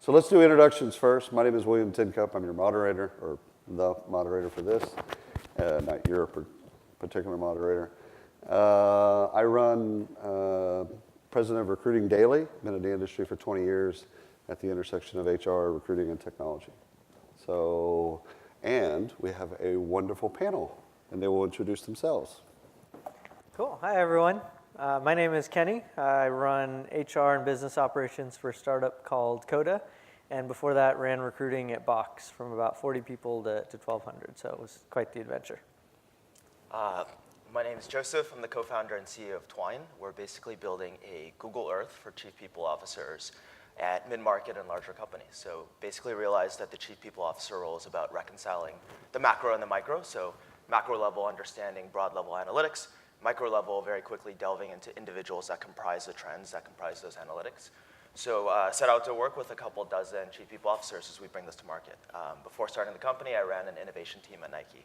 So let's do introductions first. My name is William Tincup. I'm your moderator, or the moderator for this, not your particular moderator. I run President of Recruiting Daily. Been in the industry for 20 years at the intersection of HR, recruiting, and technology. So, and we have a wonderful panel, and they will introduce themselves. Cool. Hi, everyone. My name is Kenny. I run HR and business operations for a startup called Coda, and before that ran recruiting at Box from about 40 people to 1,200, so it was quite the adventure. My name is Joseph. I'm the co-founder and CEO of Twine. We're basically building a Google Earth for chief people officers at mid-market and larger companies. So basically realized that the chief people officer role is about reconciling the macro and the micro, so macro level understanding broad level analytics, micro level very quickly delving into individuals that comprise the trends that comprise those analytics. So set out to work with a couple dozen chief people officers as we bring this to market. Before starting the company, I ran an innovation team at Nike.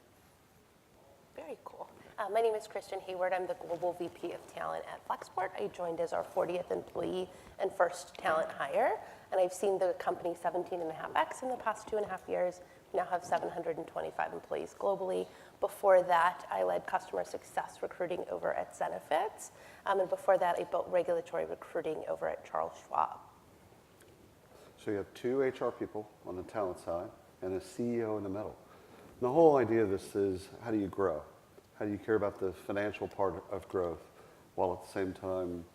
Very cool. My name is Kristen Hayward. I'm the Global VP of Talent at Flexport. I joined as our 40th employee and first talent hire, and I've seen the company 17.5x in the past 2.5 years. We now have 725 employees globally. Before that, I led customer success recruiting over at Zenefits, and before that, I built regulatory recruiting over at Charles Schwab. So you have 2 HR people on the talent side and a CEO in the middle. And the whole idea of this is, how do you grow? How do you care about the financial part of growth while at the same time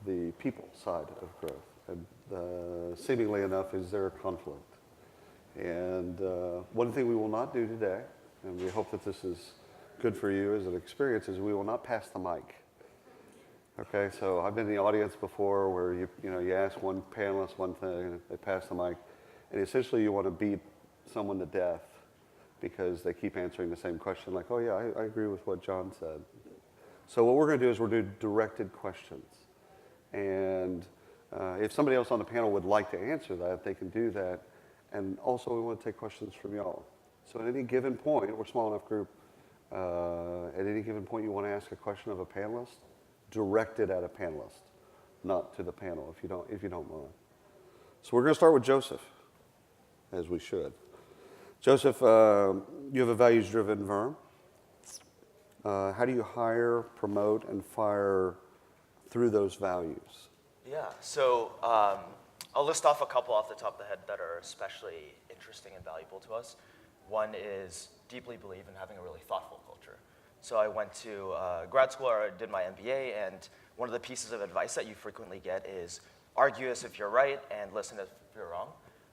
the people side of growth? And seemingly enough, is there a conflict? And one thing we will not do today, and we hope that this is good for you as an experience, is we will not pass the mic. Okay, so I've been in the audience before where you ask one panelist one thing, and they pass the mic, and essentially you want to beat someone to death because they keep answering the same question, like, oh yeah, I agree with what John said. So what we're going to do is we're going to do directed questions. And if somebody else on the panel would like to answer that, they can do that. And also we want to take questions from y'all. So at any given point, we're a small enough group, at any given point you want to ask a question of a panelist, direct it at a panelist, not to the panel, if you don't mind. So we're going to start with Joseph, as we should. Joseph, you have a values-driven firm. How do you hire, promote, and fire through those values? Yeah, so I'll list off a couple off the top of the head that are especially interesting and valuable to us. One is deeply believe in having a really thoughtful culture. So I went to grad school, or I did my MBA, and one of the pieces of advice that you frequently get is argue as if you're right and listen if you're wrong.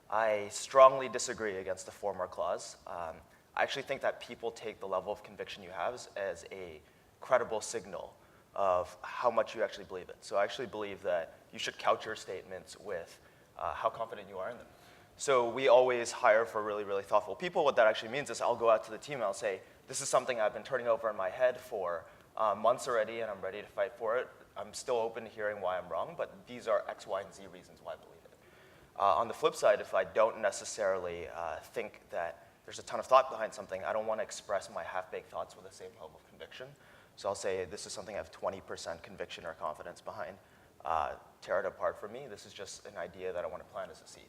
I strongly disagree against the former clause. I actually think that people take the level of conviction you have as a credible signal of how much you actually believe it. So I actually believe that you should couch your statements with how confident you are in them. So we always hire for really, really thoughtful people. What that actually means is I'll go out to the team and I'll say, this is something I've been turning over in my head for months already, and I'm ready to fight for it. I'm still open to hearing why I'm wrong, but these are X, Y, and Z reasons why I believe it. On the flip side, if I don't necessarily think that there's a ton of thought behind something, I don't want to express my half-baked thoughts with the same level of conviction. So I'll say, this is something I have 20% conviction or confidence behind. Tear it apart for me. This is just an idea that I want to plant as a seed.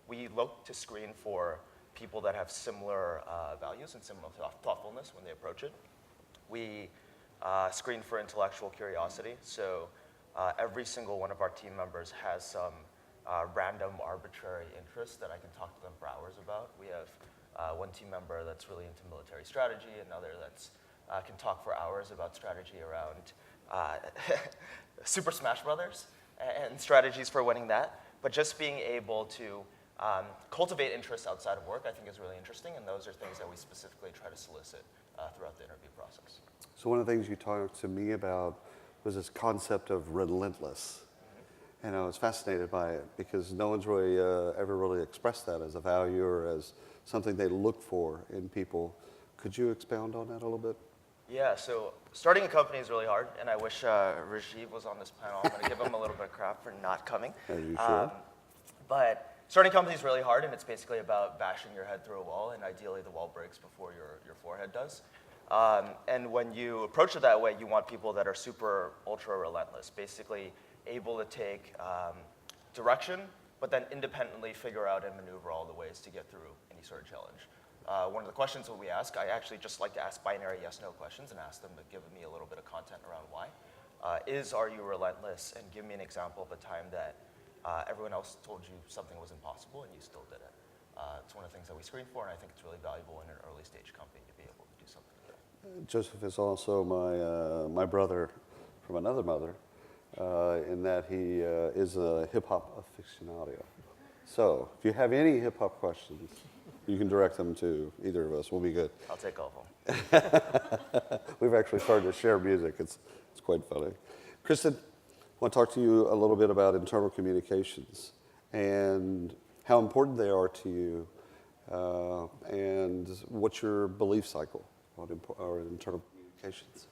We look to screen for people that have similar values and similar thoughtfulness when they approach it. We screen for intellectual curiosity. So every single one of our team members has some random, arbitrary interests that I can talk to them for hours about. We have one team member that's really into military strategy, another that's can talk for hours about strategy around Super Smash Brothers and strategies for winning that. But just being able to cultivate interests outside of work, I think, is really interesting, and those are things that we specifically try to solicit throughout the interview process. So one of the things you talked to me about was this concept of relentless. And I was fascinated by it because no one's really ever really expressed that as a value or as something they look for in people. Could you expound on that a little bit? Yeah, so starting a company is really hard, and I wish Rajeev was on this panel. I'm going to give him a little bit of crap for not coming. As you should. But starting a company is really hard, and it's basically about bashing your head through a wall, and ideally the wall breaks before your forehead does. And when you approach it that way, you want people that are super, ultra relentless, basically able to take direction, but then independently figure out and maneuver all the ways to get through any sort of challenge. One of the questions that we ask, I actually just like to ask binary yes/no questions and ask them to give me a little bit of content around why. Are you relentless? And give me an example of a time that everyone else told you something was impossible and you still did it. It's one of the things that we screen for, and I think it's really valuable in an early stage company to be able to do something like that. Joseph is also my brother from another mother, in that he is a hip hop aficionado. So if you have any hip hop questions, you can direct them to either of us. We'll be good. I'll take all of them. We've actually started to share music. It's quite funny. Kristen, I want to talk to you a little bit about internal communications and how important they are to you, and what's your belief cycle on internal communications?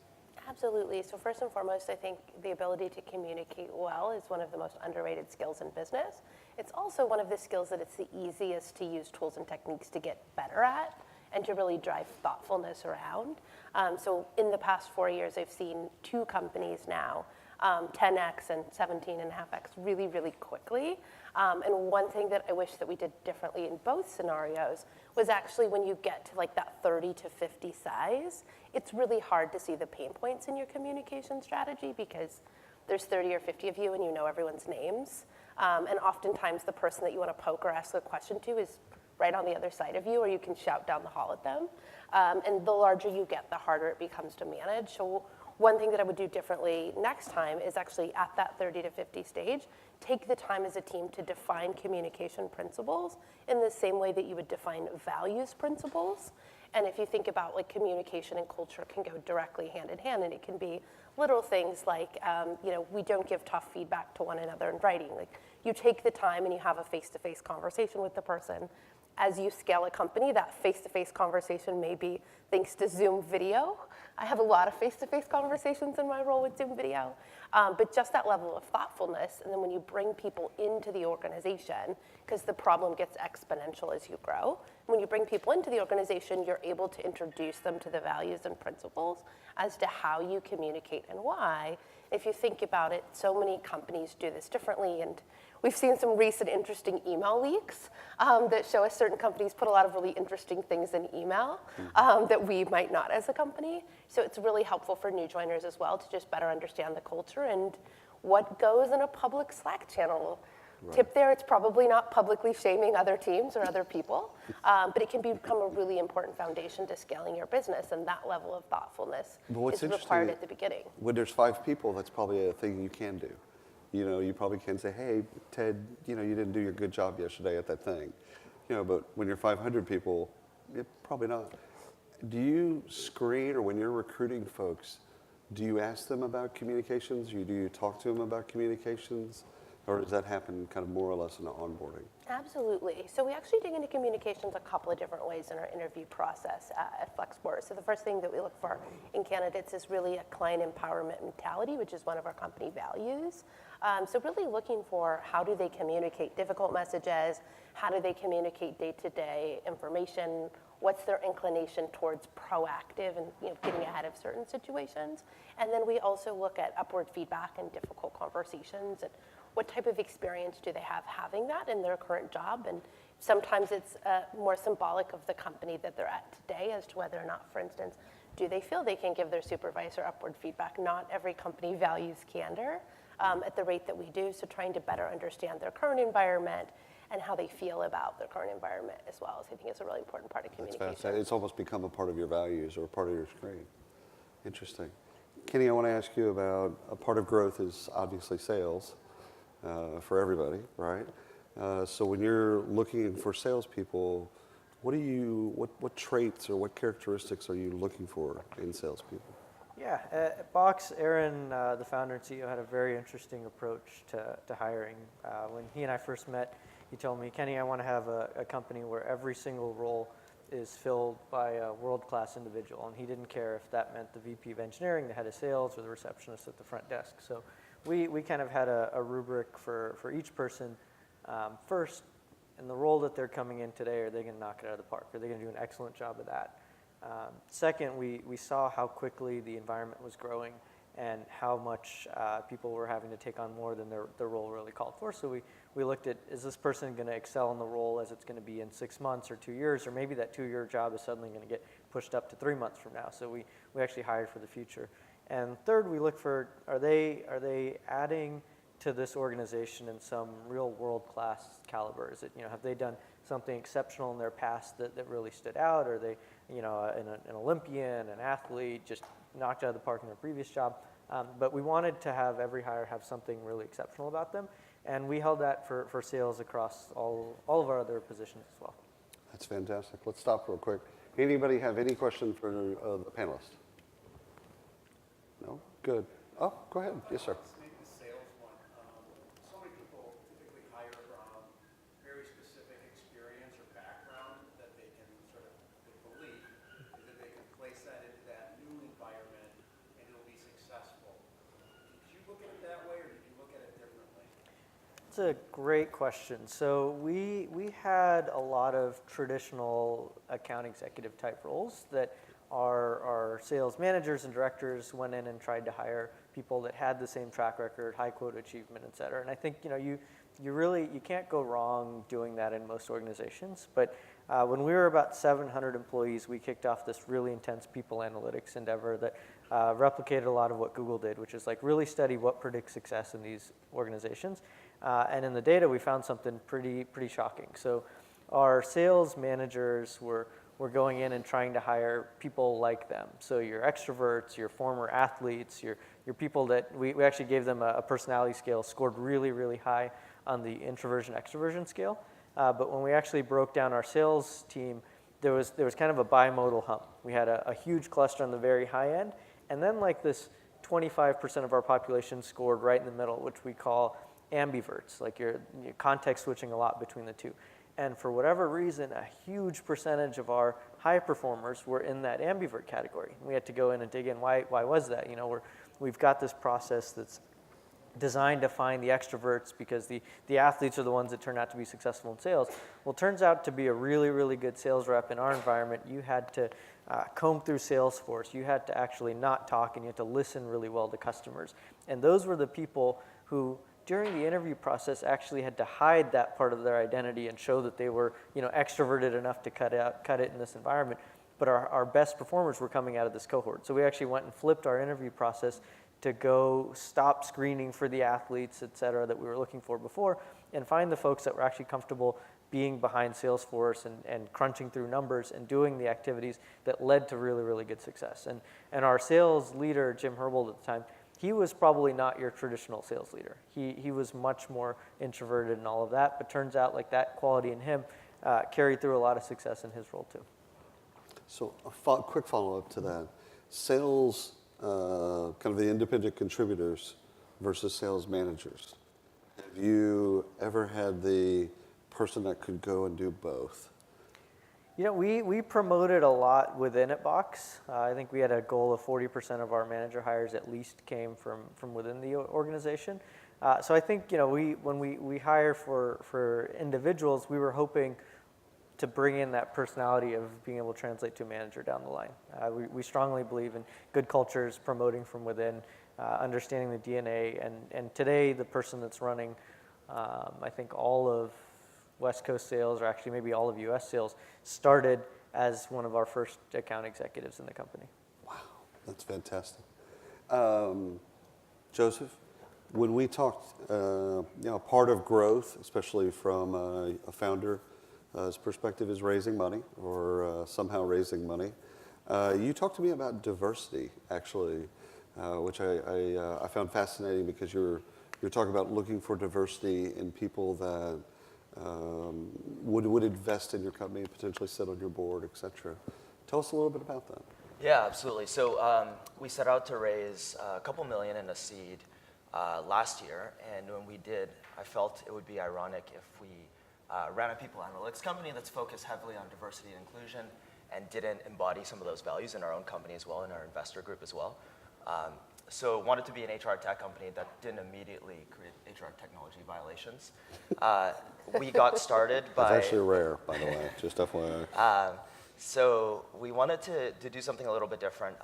Absolutely. So first and foremost, I think the ability to communicate well is one of the most underrated skills in business. It's also one of the skills that it's the easiest to use tools and techniques to get better at and to really drive thoughtfulness around. So in the past 4 years, I've seen 2 companies now, 10x and 17.5x really, really quickly. And one thing that I wish that we did differently in both scenarios was actually when you get to like that 30 to 50 size, it's really hard to see the pain points in your communication strategy because there's 30 or 50 of you and you know everyone's names. And oftentimes the person that you want to poke or ask a question to is right on the other side of you, or you can shout down the hall at them. And the larger you get, the harder it becomes to manage. So one thing that I would do differently next time is actually at that 30 to 50 stage, take the time as a team to define communication principles in the same way that you would define values principles. And if you think about like communication and culture can go directly hand in hand, and it can be little things like, we don't give tough feedback to one another in writing. Like you take the time and you have a face-to-face conversation with the person. As you scale a company, that face-to-face conversation may be thanks to Zoom video. I have a lot of face-to-face conversations in my role with Zoom video, but just that level of thoughtfulness, and then when you bring people into the organization, because the problem gets exponential as you grow, when you bring people into the organization, you're able to introduce them to the values and principles as to how you communicate and why. If you think about it, so many companies do this differently, and we've seen some recent interesting email leaks that show us certain companies put a lot of really interesting things in email that we might not as a company. So it's really helpful for new joiners as well to just better understand the culture and what goes in a public Slack channel. Right. Tip there, it's probably not publicly shaming other teams or other people, but it can become a really important foundation to scaling your business, and that level of thoughtfulness is required at the beginning. When there's 5 people, that's probably a thing you can do. You probably can say, hey, Ted, you didn't do your good job yesterday at that thing. But when you're 500 people, probably not. Do you screen, or when you're recruiting folks, do you ask them about communications? Do you talk to them about communications? Or does that happen kind of more or less in the onboarding? Absolutely. So we actually dig into communications a couple of different ways in our interview process at Flexport. So the first thing that we look for in candidates is really a client empowerment mentality, which is one of our company values. So really looking for how do they communicate difficult messages, how do they communicate day-to-day information, what's their inclination towards proactive and getting ahead of certain situations. And then we also look at upward feedback and difficult conversations and what type of experience do they have having that in their current job. And sometimes it's more symbolic of the company that they're at today as to whether or not, for instance, do they feel they can give their supervisor upward feedback? Not every company values candor at the rate that we do, so trying to better understand their current environment and how they feel about their current environment as well, as I think is a really important part of communication. That's fascinating. It's almost become a part of your values or part of your screen. Interesting. Kenny, I want to ask you about, a part of growth is obviously sales for everybody, right? So when you're looking for salespeople, what traits or what characteristics are you looking for in salespeople? Yeah, at Box, Aaron, the founder and CEO, had a very interesting approach to hiring. When he and I first met, he told me, Kenny, I want to have a company where every single role is filled by a world-class individual. And he didn't care if that meant the VP of engineering, the head of sales, or the receptionist at the front desk. So we kind of had a rubric for each person. First, in the role that they're coming in today, are they going to knock it out of the park? Are they going to do an excellent job of that? Second, we saw how quickly the environment was growing, and how much people were having to take on more than their role really called for. So we looked at, is this person going to excel in the role as it's going to be in 6 months or 2 years, or maybe that 2-year job is suddenly going to get pushed up to 3 months from now. So we actually hired for the future. And third, we look for, are they adding to this organization in some real world-class caliber? Is it, have they done something exceptional in their past that really stood out? Are they, an Olympian, an athlete, just knocked out of the park in their previous job? But we wanted to have every hire have something really exceptional about them. And we held that for sales across all of our other positions as well. That's fantastic. Let's stop real quick. Anybody have any question for the panelists? No? Good. Oh, go ahead. Yes, sir. Maybe the sales one. So many people typically hire very specific experience or background that they can sort of believe is that they can place that into that new environment and it'll be successful. Did you look at it that way or did you look at it differently? That's a great question. So we had a lot of traditional account executive type roles that our sales managers and directors went in and tried to hire people that had the same track record, high quota achievement, et cetera. And I think you can't go wrong doing that in most organizations. But when we were about 700 employees, we kicked off this really intense people analytics endeavor that replicated a lot of what Google did, which is like really study what predicts success in these organizations. And in the data, we found something pretty shocking. So our sales managers were going in and trying to hire people like them. So your extroverts, your former athletes, your people that we actually gave them a personality scale, scored really, really high on the introversion-extroversion scale. But when we actually broke down our sales team, there was kind of a bimodal hump. We had a huge cluster on the very high end, and then like this 25% of our population scored right in the middle, which we call ambiverts, like you're context switching a lot between the two. And for whatever reason, a huge percentage of our high performers were in that ambivert category. We had to go in and dig in. Why was that? We've got this process that's designed to find the extroverts because the athletes are the ones that turn out to be successful in sales. Well, it turns out to be a really, really good sales rep in our environment. You had to comb through Salesforce. You had to actually not talk, and you had to listen really well to customers. And those were the people who, during the interview process, actually had to hide that part of their identity and show that they were, extroverted enough to cut it in this environment. But our best performers were coming out of this cohort. So we actually went and flipped our interview process to go stop screening for the athletes, et cetera, that we were looking for before, and find the folks that were actually comfortable being behind Salesforce and crunching through numbers and doing the activities that led to really, really good success. And our sales leader, Jim Herbold at the time, he was probably not your traditional sales leader. He was much more introverted and all of that, but turns out like that quality in him carried through a lot of success in his role too. So a quick follow-up to that. Sales, kind of the independent contributors versus sales managers. Have you ever had the person that could go and do both? We promoted a lot within at Box. I think we had a goal of 40% of our manager hires at least came from within the organization. So I think when we hire for individuals, we were hoping to bring in that personality of being able to translate to a manager down the line. We strongly believe in good cultures, promoting from within, understanding the DNA, and today the person that's running, I think all of West Coast sales, or actually maybe all of US sales, started as one of our first account executives in the company. Wow, that's fantastic. Joseph, when we talked, part of growth, especially from a founder's perspective, is raising money or somehow raising money. You talked to me about diversity, actually, which I found fascinating because you're talking about looking for diversity in people that would invest in your company, potentially sit on your board, et cetera. Tell us a little bit about that. Yeah, absolutely. So we set out to raise a couple million in a seed last year, and when we did, I felt it would be ironic if we ran a people analytics company that's focused heavily on diversity and inclusion and didn't embody some of those values in our own company as well, in our investor group as well. So wanted to be an HR tech company that didn't immediately create HR technology violations. We got started by... It's actually rare, by the way, just FYI. So we wanted to do something a little bit different.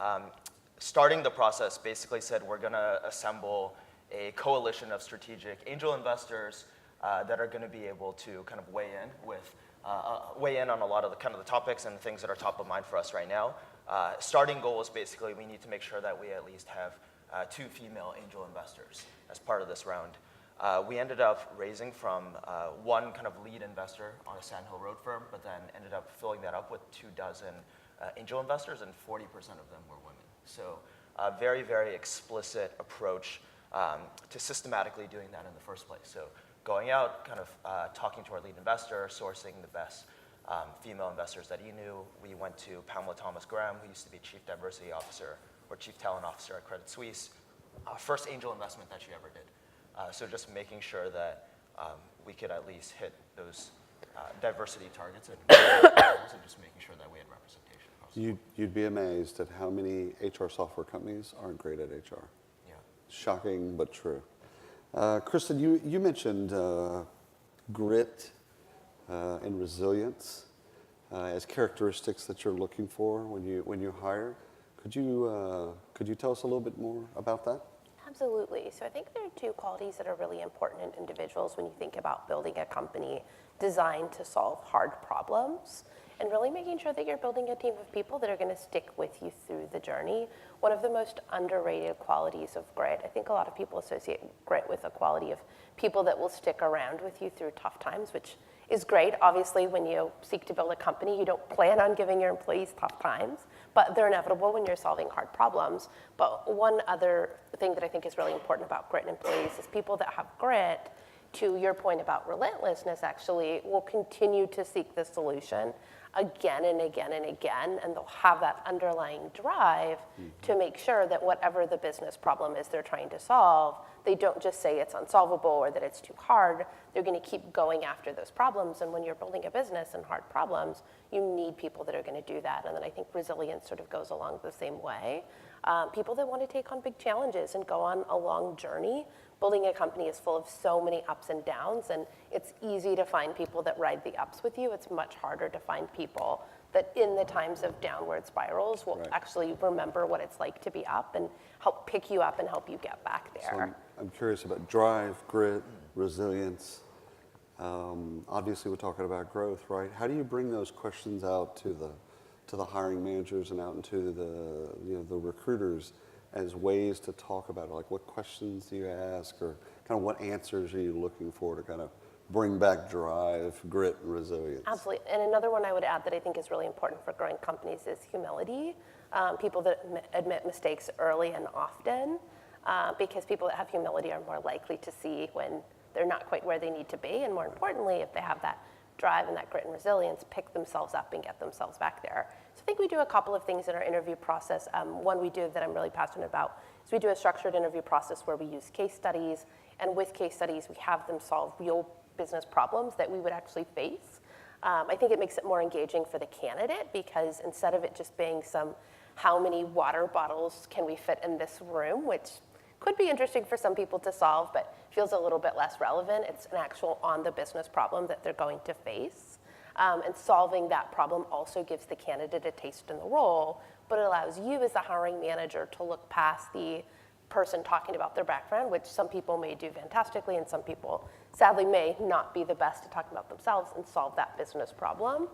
starting the process, basically said we're going to assemble a coalition of strategic angel investors that are going to be able to kind of weigh in on a lot of the topics and things that are top of mind for us right now. Starting goal is basically we need to make sure that we at least have 2 female angel investors as part of this round. We ended up raising from one kind of lead investor on a Sand Hill Road firm, but then ended up filling that up with 24 angel investors, and 40% of them were women. So a very, very explicit approach to systematically doing that in the first place. So going out, kind of talking to our lead investor, sourcing the best female investors that he knew. We went to Pamela Thomas-Graham, who used to be Chief Diversity Officer or Chief Talent Officer at Credit Suisse. First angel investment that she ever did. So just making sure that we could at least hit those diversity targets and just making sure that we had representation across the board. You'd be amazed at how many HR software companies aren't great at HR. Yeah. Shocking, but true. Kristen, you mentioned grit and resilience as characteristics that you're looking for when you hire. Could you tell us a little bit more about that? Absolutely. So I think there are 2 qualities that are really important in individuals when you think about building a company designed to solve hard problems, and really making sure that you're building a team of people that are going to stick with you through the journey. One of the most underrated qualities of grit, I think a lot of people associate grit with a quality of people that will stick around with you through tough times, which is great. Obviously, when you seek to build a company, you don't plan on giving your employees tough times, but they're inevitable when you're solving hard problems. But one other thing that I think is really important about grit in employees is people that have grit, to your point about relentlessness, actually will continue to seek the solution again and again and again, and they'll have that underlying drive to make sure that whatever the business problem is they're trying to solve, they don't just say it's unsolvable or that it's too hard. They're going to keep going after those problems, and when you're building a business and hard problems, you need people that are going to do that. And then I think resilience sort of goes along the same way. People that want to take on big challenges and go on a long journey. Building a company is full of so many ups and downs, and it's easy to find people that ride the ups with you. It's much harder to find people that in the times of downward spirals will actually remember what it's like to be up and help pick you up and help you get back there. So I'm curious about drive, grit, resilience. Obviously, we're talking about growth, right? How do you bring those questions out to the hiring managers and out into the recruiters as ways to talk about it? Like, what questions do you ask, or kind of what answers are you looking for to kind of bring back drive, grit, and resilience? Absolutely. And another one I would add that I think is really important for growing companies is humility. People that admit mistakes early and often, because people that have humility are more likely to see when they're not quite where they need to be, and more importantly, if they have that drive and that grit and resilience, pick themselves up and get themselves back there. So I think we do a couple of things in our interview process. One we do that I'm really passionate about is we do a structured interview process where we use case studies, and with case studies, we have them solve real business problems that we would actually face. I think it makes it more engaging for the candidate, because instead of it just being some how many water bottles can we fit in this room, which could be interesting for some people to solve, but feels a little bit less relevant. It's an actual on-the-business problem that they're going to face. And solving that problem also gives the candidate a taste in the role, but it allows you as the hiring manager to look past the person talking about their background, which some people may do fantastically, and some people, sadly, may not be the best at talking about themselves, and solve that business problem.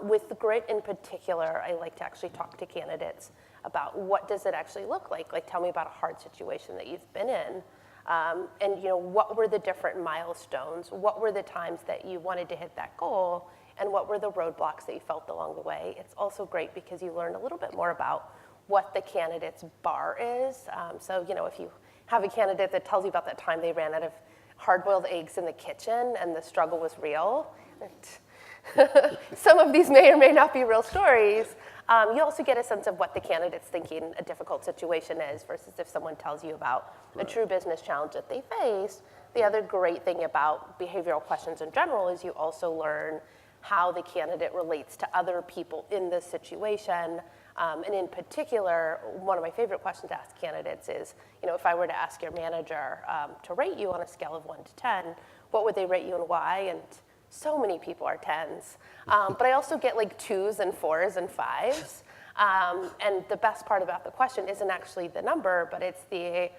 With the grit in particular, I like to actually talk to candidates about what does it actually look like. Like, tell me about a hard situation that you've been in. And what were the different milestones? What were the times that you wanted to hit that goal? And what were the roadblocks that you felt along the way? It's also great because you learn a little bit more about what the candidate's bar is. So if you have a candidate that tells you about that time they ran out of hard-boiled eggs in the kitchen and the struggle was real, some of these may or may not be real stories. You also get a sense of what the candidate's thinking a difficult situation is versus if someone tells you about a true business challenge that they faced. The other great thing about behavioral questions in general is you also learn how the candidate relates to other people in this situation. And in particular, one of my favorite questions to ask candidates is, if I were to ask your manager to rate you on a scale of 1 to 10, what would they rate you and why? And so many people are 10s. But I also get like 2s and 4s and 5s. And the best part about the question isn't actually the number, but it's the,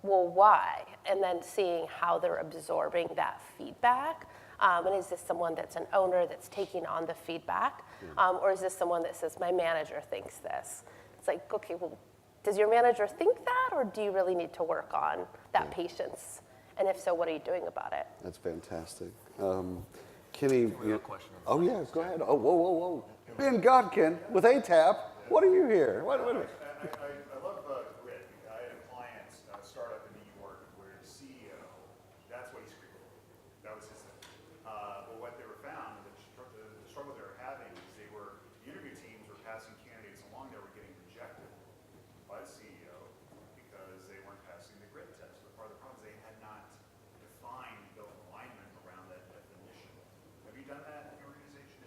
well, why? And then seeing how they're absorbing that feedback. And is this someone that's an owner that's taking on the feedback? Or is this someone that says, my manager thinks this? It's like, okay, well, does your manager think that, or do you really need to work on that patience? And if so, what are you doing about it? That's fantastic. Kenny, We have a question. oh yeah, go ahead. Oh, whoa. Ben Godkin with ATAP. What are you here? Wait a minute. I love grit. I had a client startup in New York where the CEO, that's what he screamed. That was his thing. But what they were found, the struggle they were having is the interview teams were passing candidates along that were getting rejected by the CEO because they weren't passing the grit test. But part of the problem is they had not defined, built alignment around that definition. Have you done that in your organization?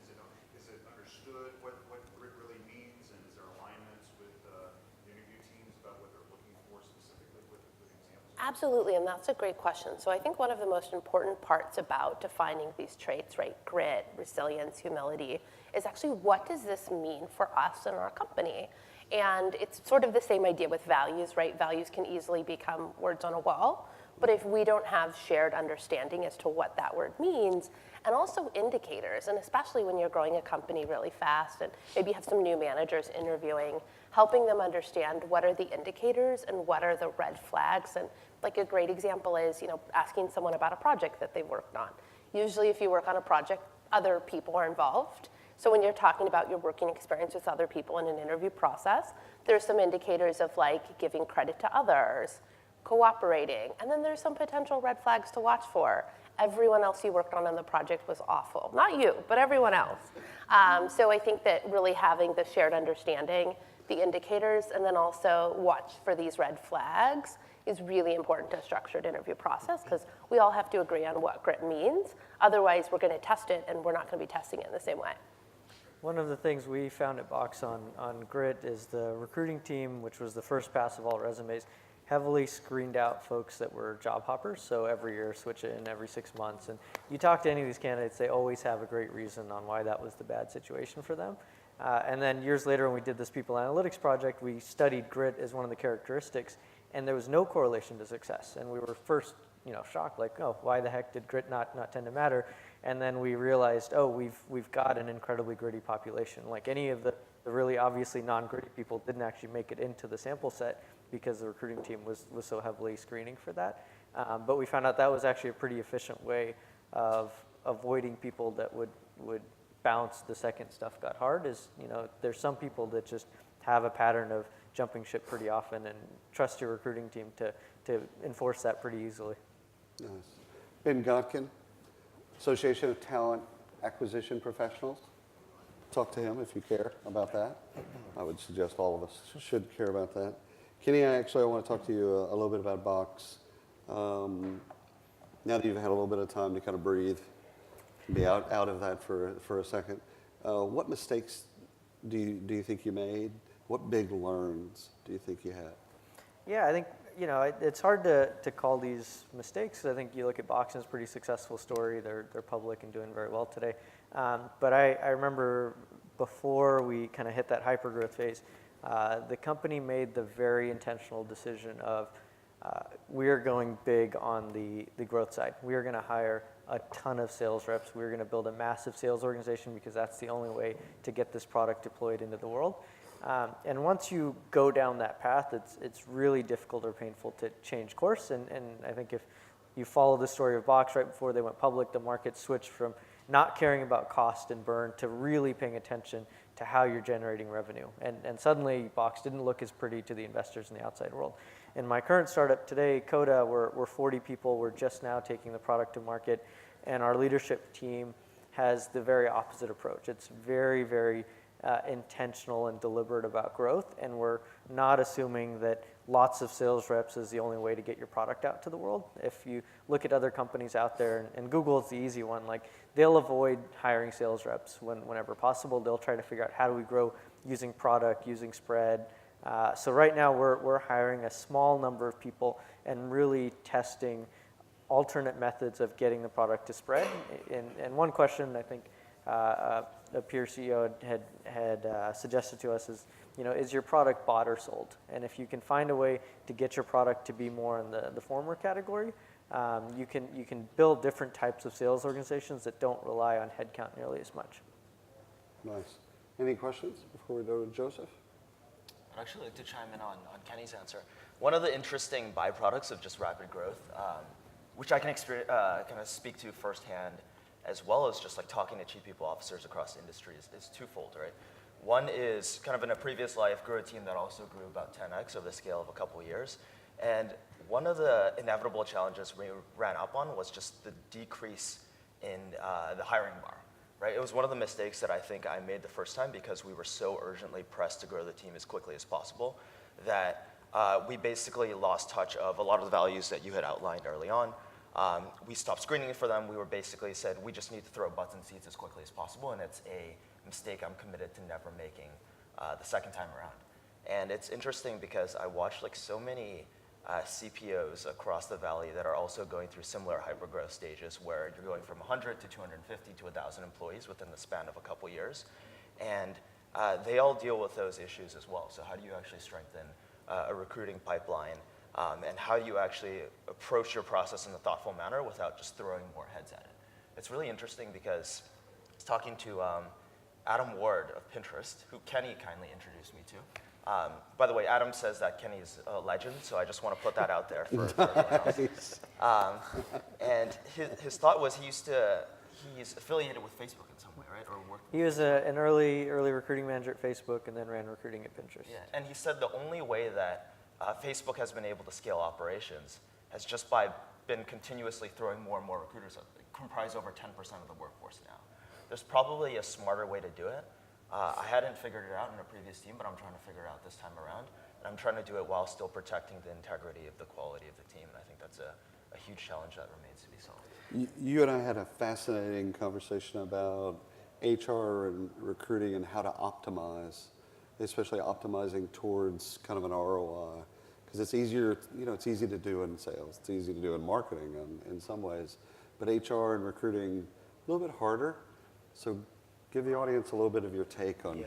Is it understood what grit really means, and is there alignments with the interview teams about what they're looking for specifically with examples? Absolutely, and that's a great question. So I think one of the most important parts about defining these traits, right, grit, resilience, humility, is actually what does this mean for us and our company? And it's sort of the same idea with values, right? Values can easily become words on a wall, but if we don't have shared understanding as to what that word means, and also indicators, and especially when you're growing a company really fast and maybe you have some new managers interviewing, helping them understand what are the indicators and what are the red flags. And like a great example is, asking someone about a project that they worked on. Usually if you work on a project, other people are involved. So when you're talking about your working experience with other people in an interview process, there's some indicators of like giving credit to others, cooperating, and then there's some potential red flags to watch for. Everyone else you worked on the project was awful. Not you, but everyone else. So I think that really having the shared understanding, the indicators, and then also watch for these red flags is really important to a structured interview process because we all have to agree on what grit means. Otherwise, we're going to test it, and we're not going to be testing it in the same way. One of the things we found at Box on grit is the recruiting team, which was the first pass of all resumes, heavily screened out folks that were job hoppers, so every year switch it in every 6 months. And you talk to any of these candidates, they always have a great reason on why that was the bad situation for them. And then years later when we did this people analytics project, we studied grit as one of the characteristics, and there was no correlation to success. And we were first shocked, like, oh, why the heck did grit not tend to matter? And then we realized, oh, we've got an incredibly gritty population. Like any of the really obviously non-gritty people didn't actually make it into the sample set because the recruiting team was so heavily screening for that. But we found out that was actually a pretty efficient way of avoiding people that would bounce the second stuff got hard. Is there's some people that just have a pattern of jumping ship pretty often, and trust your recruiting team to enforce that pretty easily. Nice. Ben Godkin, Association of Talent Acquisition Professionals. Talk to him if you care about that. I would suggest all of us should care about that. Kenny, I want to talk to you a little bit about Box. Now that you've had a little bit of time to kind of breathe, be out of that for a second, what mistakes do you think you made? What big learns do you think you had? Yeah, I think it's hard to call these mistakes. I think you look at Box and it's a pretty successful story. They're public and doing very well today. But I remember before we kind of hit that hypergrowth phase, the company made the very intentional decision of we are going big on the growth side. We are going to hire a ton of sales reps. We're going to build a massive sales organization because that's the only way to get this product deployed into the world. And once you go down that path, it's really difficult or painful to change course. And I think if you follow the story of Box right before they went public, the market switched from not caring about cost and burn to really paying attention to how you're generating revenue. And suddenly, Box didn't look as pretty to the investors in the outside world. In my current startup today, Coda, we're 40 people. We're just now taking the product to market. And our leadership team has the very opposite approach. It's very, very intentional and deliberate about growth, and we're not assuming that lots of sales reps is the only way to get your product out to the world. If you look at other companies out there, and Google is the easy one, like they'll avoid hiring sales reps whenever possible. They'll try to figure out how do we grow using product, using spread. So right now we're hiring a small number of people and really testing alternate methods of getting the product to spread. And one question I think a peer CEO had suggested to us is, is your product bought or sold? And if you can find a way to get your product to be more in the former category, you can build different types of sales organizations that don't rely on headcount nearly as much. Nice. Any questions before we go to Joseph? I'd actually like to chime in on Kenny's answer. One of the interesting byproducts of just rapid growth, which I can kind of speak to firsthand, as well as just like talking to chief people officers across industries, is twofold, right? One is kind of in a previous life, grew a team that also grew about 10x over the scale of a couple years. And one of the inevitable challenges we ran up on was just the decrease in the hiring bar, right? It was one of the mistakes that I think I made the first time because we were so urgently pressed to grow the team as quickly as possible that we basically lost touch of a lot of the values that you had outlined early on. We stopped screening for them. We were basically said, we just need to throw butts in seats as quickly as possible, and it's a mistake I'm committed to never making the second time around. And it's interesting because I watched like so many CPOs across the valley that are also going through similar hypergrowth stages where you're going from 100 to 250 to 1,000 employees within the span of a couple years. And they all deal with those issues as well. So how do you actually strengthen a recruiting pipeline? And how do you actually approach your process in a thoughtful manner without just throwing more heads at it? It's really interesting because I was talking to Adam Ward of Pinterest, who Kenny kindly introduced me to. By the way, Adam says that Kenny's a legend, so I just want to put that out there for everyone else. And his thought was he's affiliated with Facebook in some way, right? Or work. He was an early recruiting manager at Facebook and then ran recruiting at Pinterest. Yeah, and he said the only way that Facebook has been able to scale operations has just been continuously throwing more and more recruiters up. They comprise over 10% of the workforce now. There's probably a smarter way to do it. I hadn't figured it out in a previous team, but I'm trying to figure it out this time around. And I'm trying to do it while still protecting the integrity of the quality of the team. And I think that's a huge challenge that remains to be solved. You and I had a fascinating conversation about HR and recruiting and how to optimize, especially optimizing towards kind of an ROI. Because it's easier, it's easy to do in sales. It's easy to do in marketing in some ways. But HR and recruiting, a little bit harder. So give the audience a little bit of your take on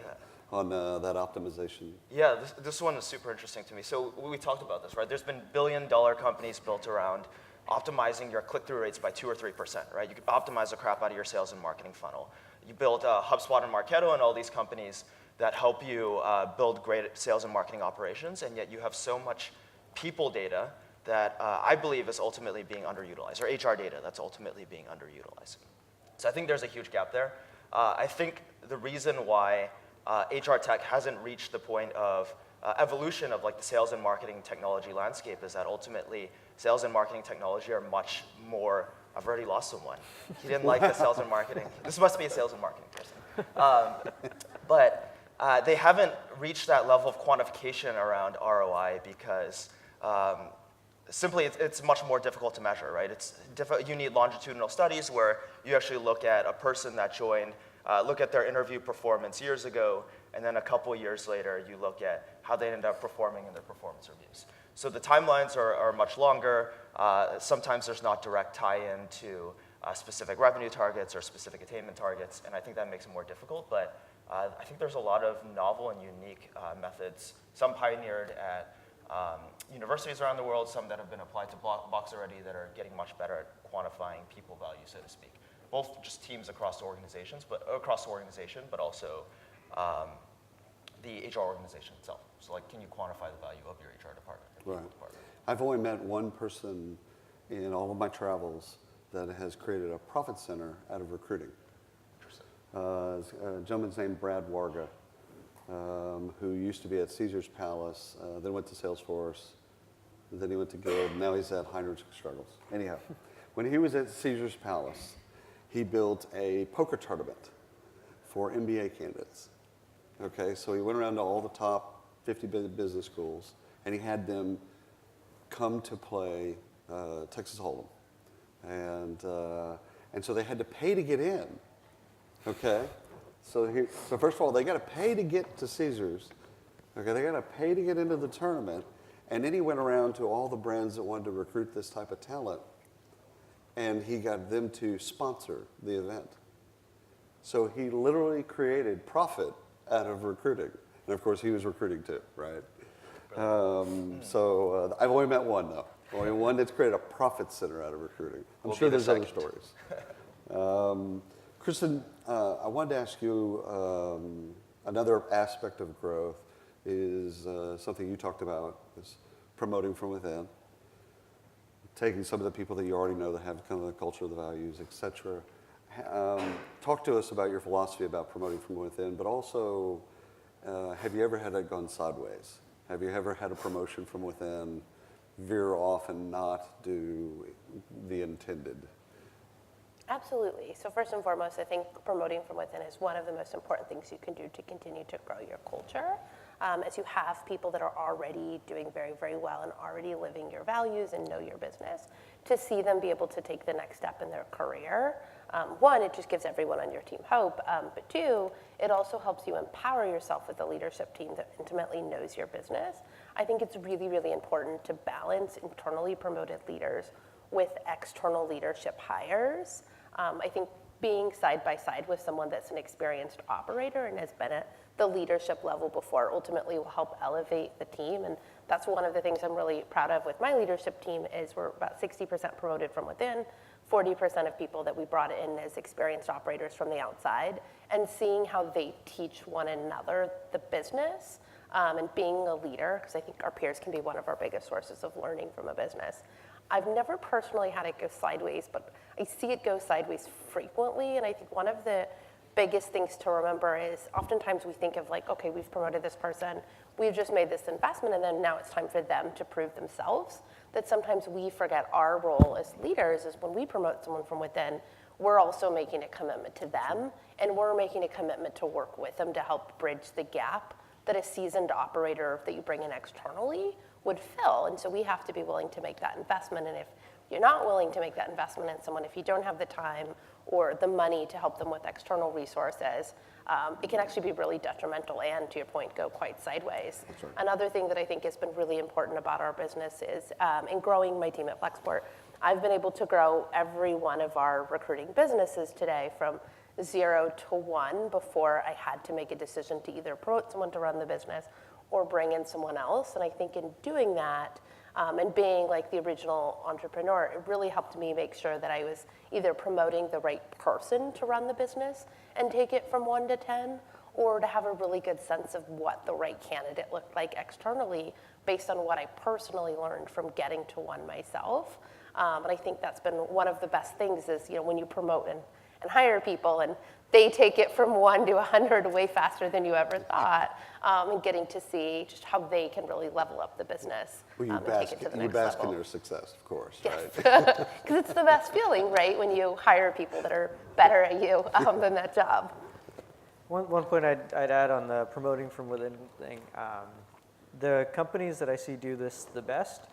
that optimization. Yeah, this one is super interesting to me. So we talked about this, right? There's been billion-dollar companies built around optimizing your click-through rates by 2 or 3%, right? You can optimize the crap out of your sales and marketing funnel. You build HubSpot and Marketo and all these companies that help you build great sales and marketing operations, and yet you have so much people data that I believe is ultimately being underutilized, or HR data that's ultimately being underutilized. So I think there's a huge gap there. I think the reason why HR tech hasn't reached the point of evolution of like the sales and marketing technology landscape is that ultimately sales and marketing technology are much more, I've already lost someone. He didn't like the sales and marketing. This must be a sales and marketing person. But they haven't reached that level of quantification around ROI because simply it's much more difficult to measure, right? You need longitudinal studies where you actually look at a person that joined, look at their interview performance years ago, and then a couple years later you look at how they ended up performing in their performance reviews. So the timelines are much longer. Sometimes there's not direct tie-in to specific revenue targets or specific attainment targets, and I think that makes it more difficult, but I think there's a lot of novel and unique methods, some pioneered at universities around the world, some that have been applied to Box already that are getting much better at quantifying people value, so to speak. Both just teams across the organization, but also the HR organization itself. So like, can you quantify the value of your HR department? Right. I've only met one person in all of my travels that has created a profit center out of recruiting. Interesting. A gentleman's named Brad Warga, who used to be at Caesar's Palace, then went to Salesforce, then he went to Guild, now he's at Heinrich Struggles. Anyhow, when he was at Caesar's Palace, he built a poker tournament for MBA candidates. Okay, so he went around to all the top 50 business schools, and he had them come to play Texas Hold'em. And so they had to pay to get in, okay? So first of all, they got to pay to get to Caesars. Okay, they got to pay to get into the tournament. And then he went around to all the brands that wanted to recruit this type of talent, and he got them to sponsor the event. So he literally created profit out of recruiting. And of course, he was recruiting too, right? I've only met one though. Only one that's created a profit center out of recruiting. I'm We'll sure be the there's other second. stories. Kristen, I wanted to ask you another aspect of growth is something you talked about, is promoting from within, taking some of the people that you already know that have kind of the culture, the values, et cetera. Talk to us about your philosophy about promoting from within, but also, have you ever had it gone sideways? Have you ever had a promotion from within veer off and not do the intended? Absolutely. So first and foremost, I think promoting from within is one of the most important things you can do to continue to grow your culture. As you have people that are already doing very, very well and already living your values and know your business, to see them be able to take the next step in their career. One, it just gives everyone on your team hope, but two, it also helps you empower yourself with a leadership team that intimately knows your business. I think it's really, really important to balance internally promoted leaders with external leadership hires. I think being side by side with someone that's an experienced operator and has been at the leadership level before ultimately will help elevate the team. And that's one of the things I'm really proud of with my leadership team is we're about 60% promoted from within, 40% of people that we brought in as experienced operators from the outside, and seeing how they teach one another the business and being a leader, because I think our peers can be one of our biggest sources of learning from a business. I've never personally had it go sideways, but I see it go sideways frequently, and I think one of the biggest things to remember is oftentimes we think of like, okay, we've promoted this person, we've just made this investment, and then now it's time for them to prove themselves. That sometimes we forget our role as leaders is when we promote someone from within, we're also making a commitment to them, and we're making a commitment to work with them to help bridge the gap that a seasoned operator that you bring in externally would fill. And so we have to be willing to make that investment. And if you're not willing to make that investment in someone, if you don't have the time or the money to help them with external resources, it can actually be really detrimental and, to your point, go quite sideways. That's right. Another thing that I think has been really important about our business is in growing my team at Flexport, I've been able to grow every one of our recruiting businesses today from 0 to 1 before I had to make a decision to either promote someone to run the business or bring in someone else. And I think in doing that, and being like the original entrepreneur, it really helped me make sure that I was either promoting the right person to run the business and take it from 1 to 10, or to have a really good sense of what the right candidate looked like externally based on what I personally learned from getting to 1 myself. And I think that's been one of the best things is, you know, when you promote and hire people and they take it from 1 to 100 way faster than you ever thought, and getting to see just how they can really level up the business Well, you and take it to the next bask in level. their success, of course, Yes, right? because it's the best feeling, right, when you hire people that are better at you than that job. One point I'd add on the promoting from within thing, the companies that I see do this the best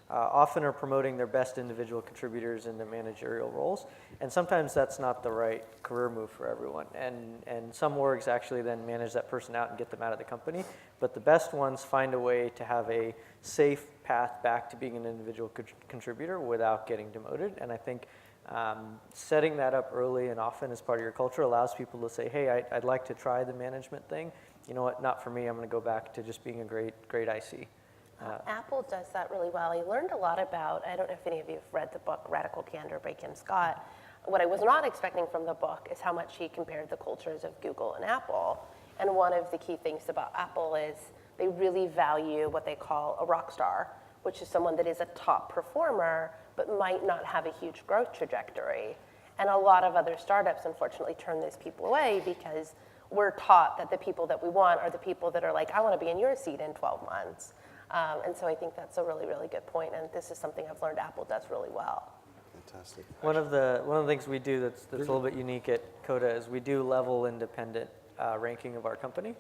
often are promoting their best individual contributors into managerial roles, and sometimes that's not the right career move for everyone. And some orgs actually then manage that person out and get them out of the company, but the best ones find a way to have a safe path back to being an individual contributor without getting demoted. And I think setting that up early and often as part of your culture allows people to say, hey, I'd like to try the management thing. You know what, not for me, I'm gonna go back to just being a great IC. Apple does that really well. I learned a lot about, I don't know if any of you have read the book Radical Candor by Kim Scott. What I was not expecting from the book is how much he compared the cultures of Google and Apple. And one of the key things about Apple is they really value what they call a rock star, which is someone that is a top performer but might not have a huge growth trajectory. And a lot of other startups, unfortunately, turn those people away because we're taught that the people that we want are the people that are like, I want to be in your seat in 12 months. And so I think that's a really, really good point, and this is something I've learned Apple does really well. Fantastic. One of the things we do that's a little bit unique at Coda is we do level independent ranking of our company,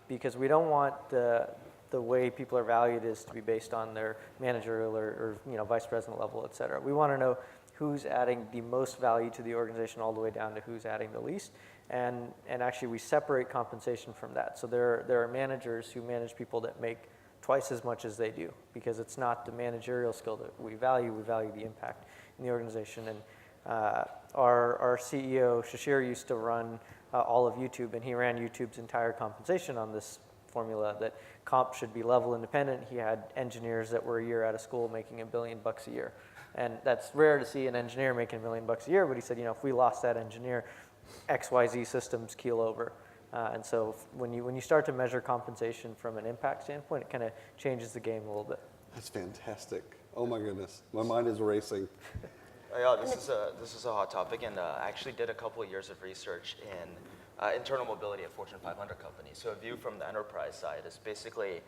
because we don't want the way people are valued is to be based on their managerial or vice president level, et cetera. We want to know who's adding the most value to the organization all the way down to who's adding the least. And actually we separate compensation from that. So there are managers who manage people that make twice as much as they do, because it's not the managerial skill that we value the impact in the organization. And our CEO, Shashir, used to run all of YouTube, and he ran YouTube's entire compensation on this formula that comp should be level independent. He had engineers that were a year out of school making $1 billion a year. And that's rare to see an engineer making $1 million a year, but he said, if we lost that engineer, XYZ systems keel over. And so when you start to measure compensation from an impact standpoint, it kind of changes the game a little bit. That's fantastic. Oh my goodness, my mind is racing. Yeah, this is a hot topic, and I actually did a couple of years of research in internal mobility at Fortune 500 companies. So a view from the enterprise side is basically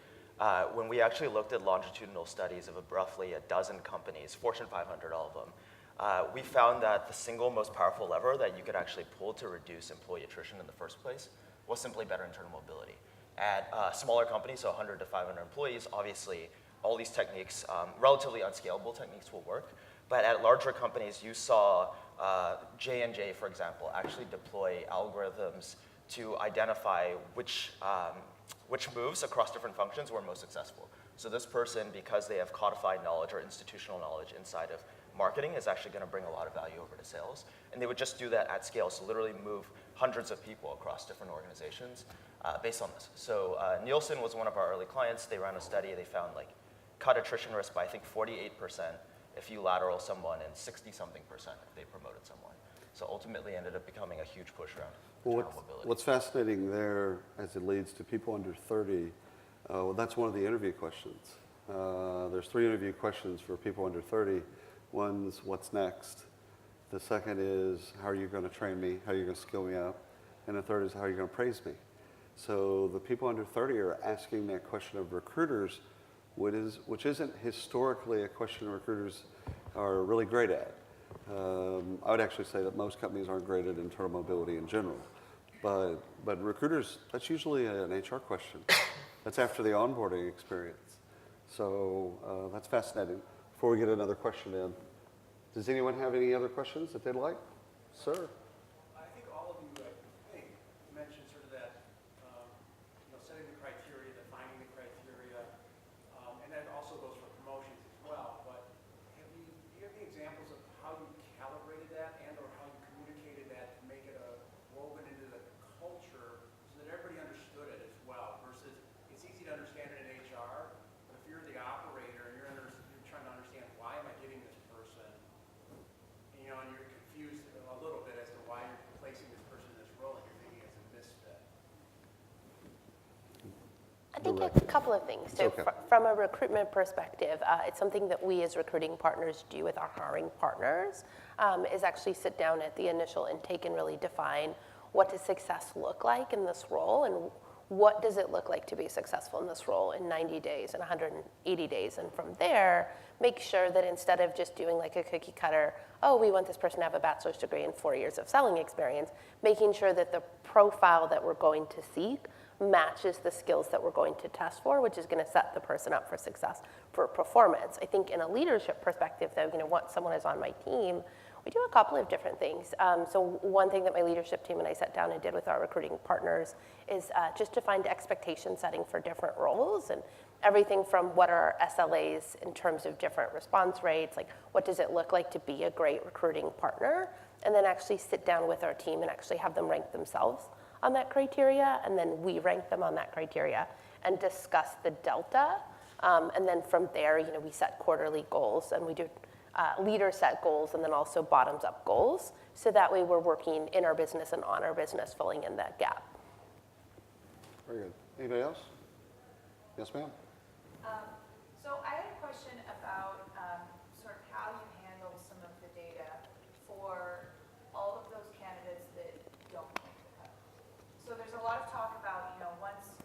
when we actually looked at longitudinal studies of roughly a dozen companies, Fortune 500, all of them, we found that the single most powerful lever that you could actually pull to reduce employee attrition in the first place was simply better internal mobility. At smaller companies, so 100 to 500 employees, obviously all these techniques, relatively unscalable techniques, will work. But at larger companies, you saw J&J, for example, actually deploy algorithms to identify which moves across different functions were most successful. So this person, because they have codified knowledge or institutional knowledge inside of marketing, is actually going to bring a lot of value over to sales. And they would just do that at scale, so literally move hundreds of people across different organizations based on this. So Nielsen was one of our early clients. They ran a study. They found cut attrition risk by, I think, 48% if you lateral someone, and 60-something% if they promoted someone. So ultimately ended up becoming a huge push around internal mobility. What's fascinating there as it leads to people under 30, that's one of the interview questions. There's 3 interview questions for people under 30. One's what's next. The second is how are you going to train me? How are you going to skill me up? And the third is how are you going to praise me? So the people under 30 are asking that question of recruiters, which isn't historically a question recruiters are really great at. I would actually say that most companies aren't great at internal mobility in general. But recruiters, that's usually an HR question. That's after the onboarding experience. So that's fascinating. Before we get another question in, does anyone have any other questions that they'd like? Sir? I think all of you, mentioned sort of that, setting the criteria, defining the criteria, and that also goes for promotions as well. But do you have any examples of how you calibrated that and or how you communicated that to make it woven into the culture so that everybody understood it as well? Versus it's easy to understand it in HR, but if you're the operator and you're trying to understand why am I getting this person, and you're confused a little bit as to why you're placing this person in this role and you're thinking it's a misfit. I think a couple of things. So Okay. From a recruitment perspective, it's something that we as recruiting partners do with our hiring partners, is actually sit down at the initial intake and really define what does success look like in this role and what does it look like to be successful in this role in 90 days and 180 days. And from there, make sure that instead of just doing like a cookie cutter, we want this person to have a bachelor's degree and 4 years of selling experience, making sure that the profile that we're going to seek matches the skills that we're going to test for, which is going to set the person up for success for performance. I think in a leadership perspective, though, once someone is on my team, we do a couple of different things. So one thing that my leadership team and I sat down and did with our recruiting partners is just to find expectation setting for different roles, and everything from what are our SLAs in terms of different response rates, like what does it look like to be a great recruiting partner, and then actually sit down with our team and actually have them rank themselves on that criteria, and then we rank them on that criteria and discuss the delta. And then from there, we set quarterly goals, and we do leader set goals and then also bottoms up goals. So that way we're working in our business and on our business, filling in that gap. Very good. Anybody else? Yes, ma'am. So I had a question about sort of how you handle some of the data for all of those candidates that don't make the cut. So there's a lot of talk about, once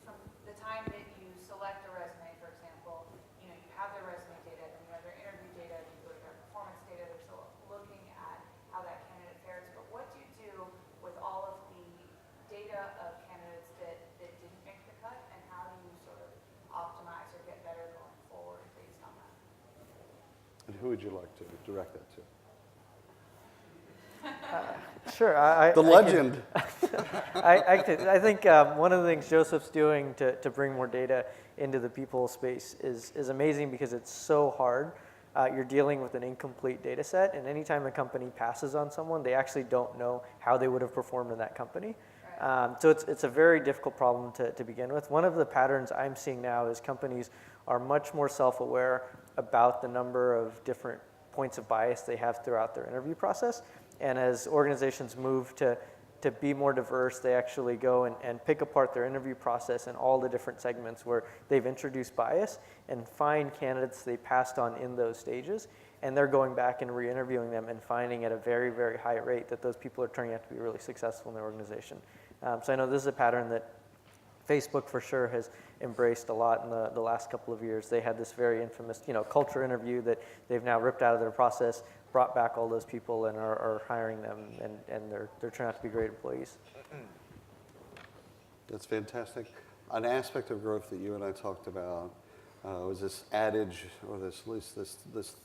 from the time that you select a resume, for example, you have their resume data, then you have their interview data, then you go to their performance data. They're still looking at how that candidate fares. But what do you do with all of the data of candidates that didn't make the cut, and how do you sort of optimize or get better going forward based on that? And who would you like to direct that to? Sure. The legend. I think one of the things Joseph's doing to bring more data into the people space is amazing, because it's so hard you're dealing with an incomplete data set, and anytime a company passes on someone, they actually don't know how they would have performed in that company. So it's a very difficult problem to begin with. One of the patterns I'm seeing now is companies are much more self-aware about the number of different points of bias they have throughout their interview process. And as organizations move to be more diverse, they actually go and pick apart their interview process in all the different segments where they've introduced bias and find candidates they passed on in those stages. And they're going back and re-interviewing them and finding at a very, very high rate that those people are turning out to be really successful in their organization. So I know this is a pattern that Facebook for sure has embraced a lot in the last couple of years. They had this very infamous, culture interview that they've now ripped out of their process, brought back all those people and are hiring them, and they're turning out to be great employees. That's fantastic. An aspect of growth that you and I talked about was this adage, or this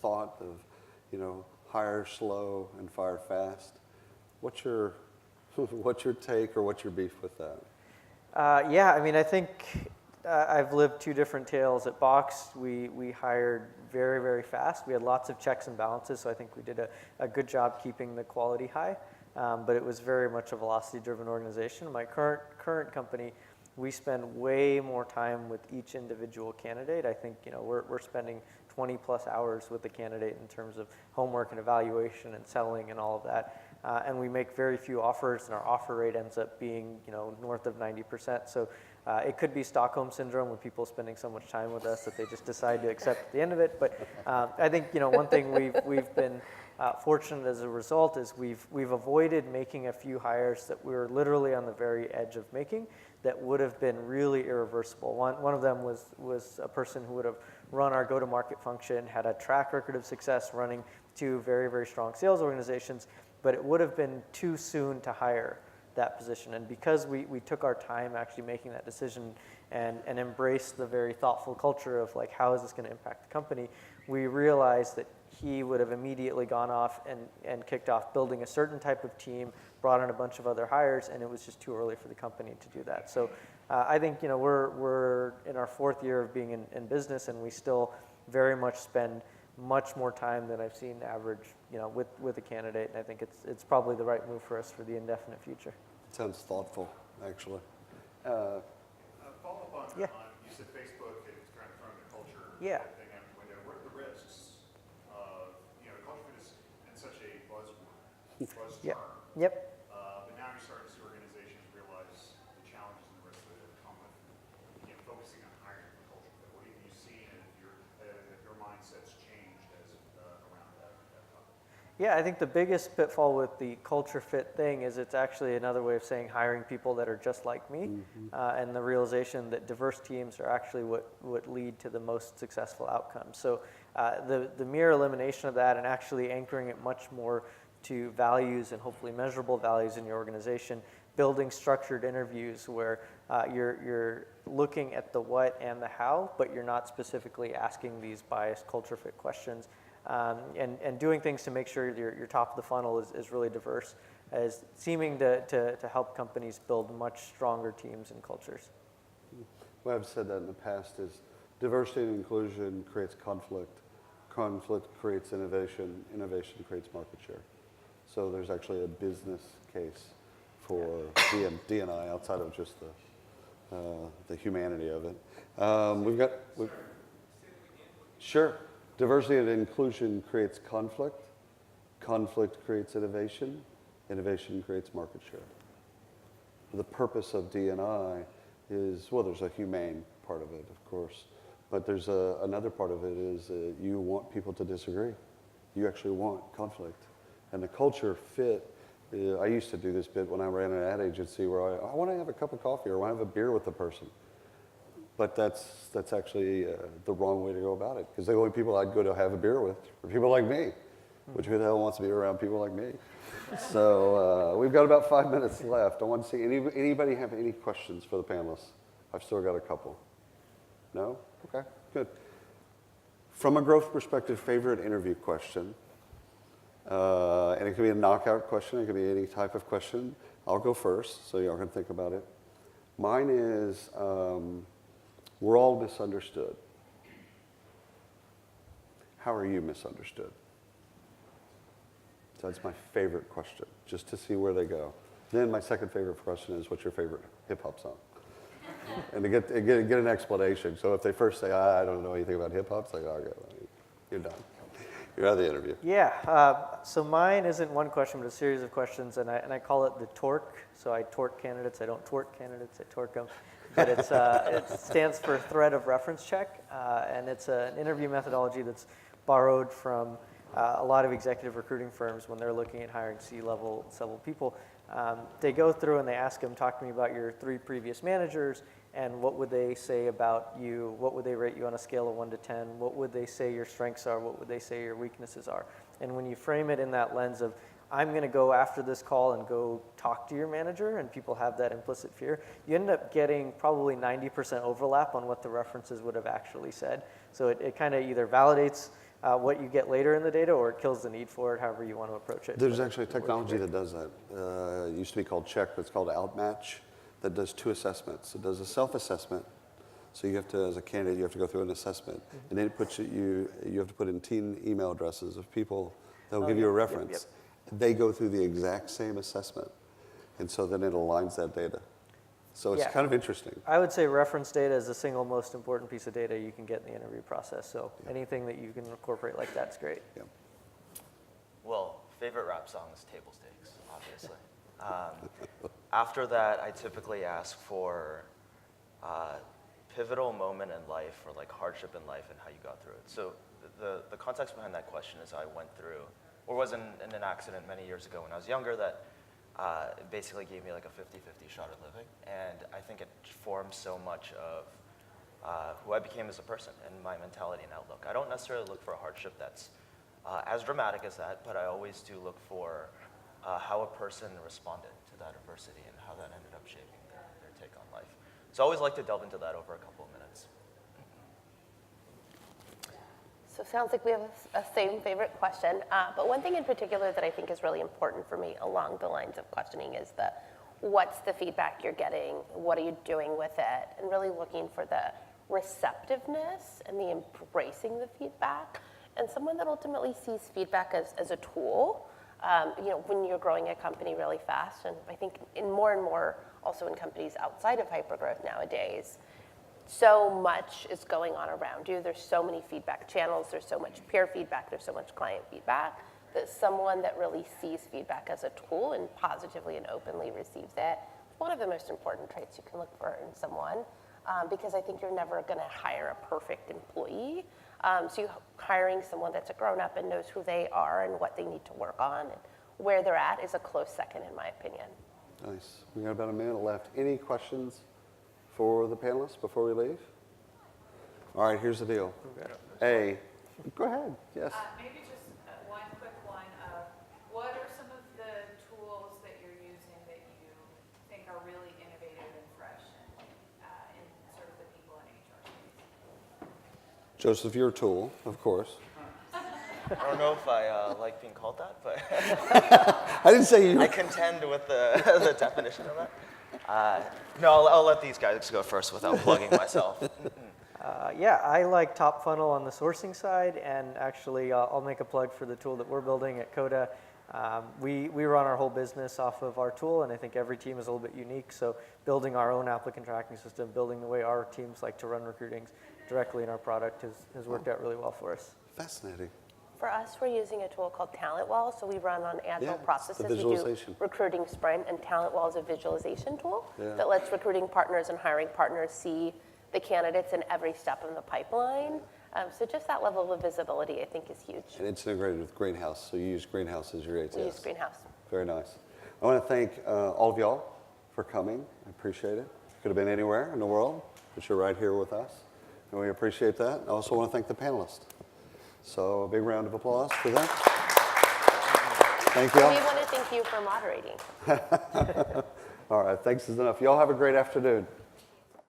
thought of, hire slow and fire fast. What's your take or what's your beef with that? Yeah, I mean, I think I've lived two different tales. At Box, we hired very, very fast. We had lots of checks and balances, so I think we did a good job keeping the quality high. But it was very much a velocity-driven organization. My current company, we spend way more time with each individual candidate. I think we're spending 20 plus hours with the candidate in terms of homework and evaluation and selling and all of that. And we make very few offers, and our offer rate ends up being north of 90%. So it could be Stockholm syndrome with people spending so much time with us that they just decide to accept at the end of it. But I think one thing we've been fortunate as a result is we've avoided making a few hires that we were literally on the very edge of making that would have been really irreversible. One of them was a person who would have run our go-to-market function, had a track record of success running two very, very strong sales organizations, but it would have been too soon to hire that position. And because we took our time actually making that decision and embraced the very thoughtful culture of like, how is this going to impact the company, we realized that he would have immediately gone off and kicked off building a certain type of team, brought in a bunch of other hires, and it was just too early for the company to do that. So I think we're in our fourth year of being in business, and we still very much spend much more time than I've seen average, with a candidate. And I think it's probably the right move for us for the indefinite future. Sounds thoughtful, actually. Follow up on, Yeah. You said Facebook is kind of throwing the culture Yeah. thing out the window. What are the risks of, culture is in such a buzz Yep. term. Yep. But now you're starting to see organizations realize the challenges and the risks that come with focusing on hiring for culture fit. What have you seen, and if your mindset's changed as around that topic? Yeah, I think the biggest pitfall with the culture fit thing is it's actually another way of saying hiring people that are just like me, and the realization that diverse teams are actually what lead to the most successful outcomes. So the mere elimination of that and actually anchoring it much more to values and hopefully measurable values in your organization, building structured interviews where you're looking at the what and the how, but you're not specifically asking these biased culture fit questions, and doing things to make sure your top of the funnel is really diverse, is seeming to help companies build much stronger teams and cultures. Well, I've said that in the past is diversity and inclusion creates conflict. Conflict creates innovation. Innovation creates market share. So there's actually a business case for D&I outside of just the humanity of it. Sure. Diversity and inclusion creates conflict. Conflict creates innovation. Innovation creates market share. The purpose of D&I is, well, there's a humane part of it, of course, but there's another part of it is you want people to disagree. You actually want conflict. And the culture fit, I used to do this bit when I ran an ad agency where I want to have a cup of coffee or I want to have a beer with the person. But that's actually the wrong way to go about it, because the only people I'd go to have a beer with are people like me, which who the hell wants to be around people like me? So we've got about 5 minutes left. I want to see, anybody have any questions for the panelists? I've still got a couple. No? Okay, good. From a growth perspective, favorite interview question? And it could be a knockout question. It could be any type of question. I'll go first, so y'all can think about it. Mine is, we're all misunderstood. how are you misunderstood? So that's my favorite question, just to see where they go. Then my second favorite question is, what's your favorite hip-hop song? And to get an explanation. So if they first say, I don't know anything about hip-hop, it's like, okay, well, you're done. You're out of the interview. Yeah, so mine isn't one question, but a series of questions, and I call it the torque. So I torque candidates, I don't twerk candidates, I torque them. But it stands for thread of reference check, and it's an interview methodology that's borrowed from a lot of executive recruiting firms when they're looking at hiring C-level people. They go through and they ask them, talk to me about your 3 previous managers, and what would they say about you? What would they rate you on a scale of 1 to 10? What would they say your strengths are? What would they say your weaknesses are? And when you frame it in that lens of, I'm going to go after this call and go talk to your manager, and people have that implicit fear, you end up getting probably 90% overlap on what the references would have actually said. So it kind of either validates what you get later in the data, or it kills the need for it, however you want to approach it. There's actually a technology that does that. It used to be called Check, but it's called Outmatch, that does 2 assessments. It does a self-assessment. So you have to, as a candidate, you have to go through an assessment. And then it puts you have to put in 10 email addresses of people that will give you a reference. They go through the exact same assessment. And so then it aligns that data. So it's kind of interesting. I would say reference data is the single most important piece of data you can get in the interview process. So anything that you can incorporate like that's great. Yeah. Well, favorite rap song is Table Stakes, obviously. After that, I typically ask for pivotal moment in life, or like hardship in life, and how you got through it. So the context behind that question is I went through, or was in an accident many years ago when I was younger that it basically gave me like a 50-50 shot at living. And I think it formed so much of who I became as a person and my mentality and outlook. I don't necessarily look for a hardship that's as dramatic as that, but I always do look for how a person responded to that adversity and how that ended up shaping their take on life. So I always like to delve into that over a couple of minutes. So it sounds like we have a same favorite question. But one thing in particular that I think is really important for me along the lines of questioning is what's the feedback you're getting? What are you doing with it? And really looking for the receptiveness and the embracing the feedback. And someone that ultimately sees feedback as a tool. When you're growing a company really fast, and I think in more and more also in companies outside of hypergrowth nowadays, so much is going on around you. There's so many feedback channels, there's so much peer feedback, there's so much client feedback, that someone that really sees feedback as a tool and positively and openly receives it, it's one of the most important traits you can look for in someone, because I think you're never gonna hire a perfect employee. So you hiring someone that's a grown-up and knows who they are and what they need to work on and where they're at is a close second in my opinion. Nice. We got about a minute left. Any questions for the panelists before we leave? All right, here's the deal. Go ahead, yes. Maybe just one quick one. What are some of the tools that you're using that you think are really innovative and fresh in sort of the people in HR space? Joseph, your tool, of course. I don't know if I like being called that, but I didn't say you. I contend with the definition of that. No, I'll let these guys go first without plugging myself. I like top funnel on the sourcing side, and actually I'll make a plug for the tool that we're building at Coda. We run our whole business off of our tool, and I think every team is a little bit unique, so building our own applicant tracking system, building the way our teams like to run recruiting directly in our product has worked out really well for us. Fascinating. For us, we're using a tool called Talent Wall. So we run on agile it's the processes. We do visualization. recruiting sprint, and Talent Wall is a visualization tool Yeah. that lets recruiting partners and hiring partners see the candidates in every step of the pipeline. So just that level of visibility, I think, is huge. And it's integrated with Greenhouse, so you use Greenhouse as your ATS. We use Greenhouse. Very nice. I want to thank all of y'all for coming. I appreciate it. Could have been anywhere in the world, but you're right here with us, and we appreciate that. I also want to thank the panelists. So a big round of applause for them. Thank you. We want to thank you for moderating. All right, thanks is enough. Y'all have a great afternoon.